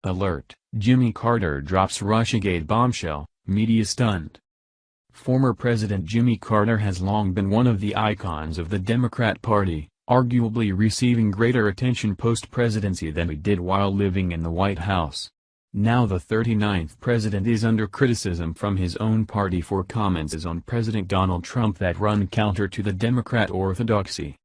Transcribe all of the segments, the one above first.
Alert: Jimmy Carter drops Russiagate bombshell, media stunned. Former President Jimmy Carter has long been one of the icons of the Democrat Party, arguably receiving greater attention post-presidency than he did while living in the White House. Now the 39th president is under criticism from his own party for comments on President Donald Trump that run counter to the Democrat orthodoxy.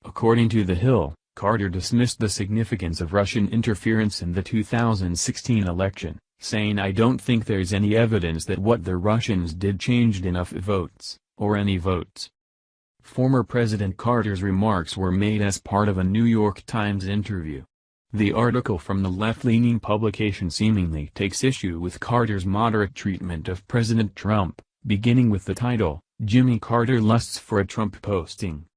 According to The Hill, Carter dismissed the significance of Russian interference in the 2016 election, saying, "I don't think there's any evidence that what the Russians did changed enough votes, or any votes." Former President Carter's remarks were made as part of a New York Times interview. The article from the left-leaning publication seemingly takes issue with Carter's moderate treatment of President Trump, beginning with the title, "Jimmy Carter lusts for a Trump posting."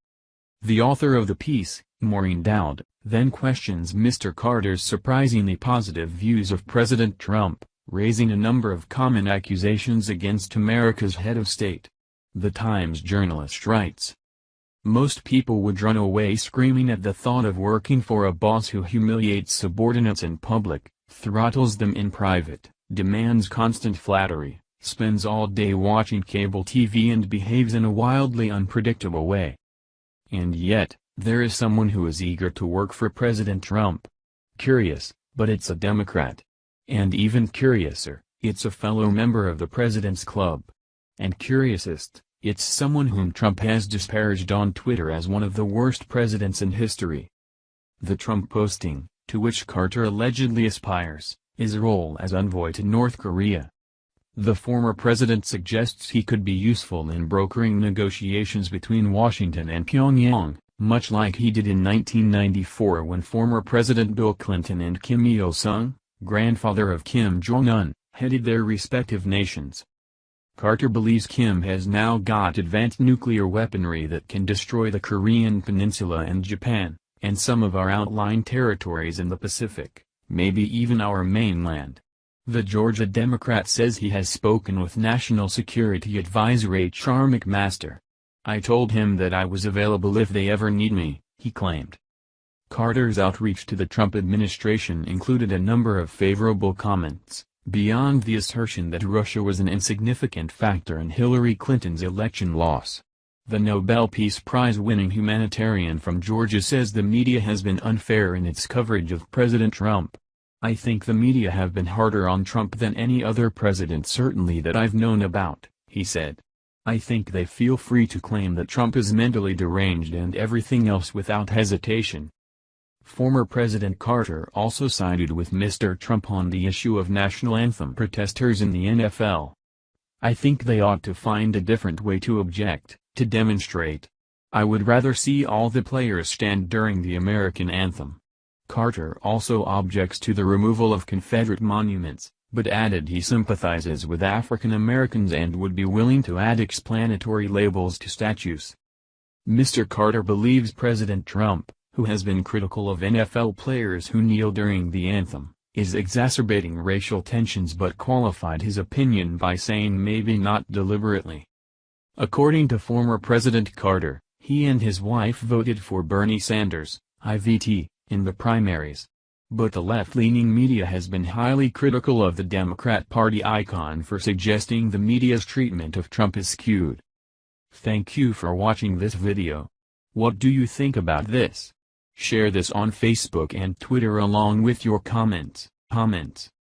The author of the piece, Maureen Dowd, then questions Mr. Carter's surprisingly positive views of President Trump, raising a number of common accusations against America's head of state. The Times journalist writes, "Most people would run away screaming at the thought of working for a boss who humiliates subordinates in public, throttles them in private, demands constant flattery, spends all day watching cable TV and behaves in a wildly unpredictable way. And yet, there is someone who is eager to work for President Trump. Curious, but it's a Democrat. And even curiouser, it's a fellow member of the President's Club. And curiousest, it's someone whom Trump has disparaged on Twitter as one of the worst presidents in history." The Trump posting, to which Carter allegedly aspires, is a role as envoy to North Korea. The former president suggests he could be useful in brokering negotiations between Washington and Pyongyang, much like he did in 1994 when former President Bill Clinton and Kim Il-sung, grandfather of Kim Jong-un, headed their respective nations. Carter believes Kim has now got advanced nuclear weaponry that can destroy the Korean Peninsula and Japan, and some of our outlying territories in the Pacific, maybe even our mainland. The Georgia Democrat says he has spoken with National Security Advisor H.R. McMaster. "I told him that I was available if they ever need me," he claimed. Carter's outreach to the Trump administration included a number of favorable comments, beyond the assertion that Russia was an insignificant factor in Hillary Clinton's election loss. The Nobel Peace Prize-winning humanitarian from Georgia says the media has been unfair in its coverage of President Trump. "I think the media have been harder on Trump than any other president certainly that I've known about," he said. "I think they feel free to claim that Trump is mentally deranged and everything else without hesitation." Former President Carter also sided with Mr. Trump on the issue of national anthem protesters in the NFL. "I think they ought to find a different way to object, to demonstrate. I would rather see all the players stand during the American anthem." Carter also objects to the removal of Confederate monuments, but added he sympathizes with African Americans and would be willing to add explanatory labels to statues. Mr. Carter believes President Trump, who has been critical of NFL players who kneel during the anthem, is exacerbating racial tensions but qualified his opinion by saying maybe not deliberately. According to former President Carter, he and his wife voted for Bernie Sanders, IVT, in the primaries. But the left-leaning media has been highly critical of the Democrat Party icon for suggesting the media's treatment of Trump is skewed. Thank you for watching this video. What do you think about this? Share this on Facebook and Twitter along with your comments.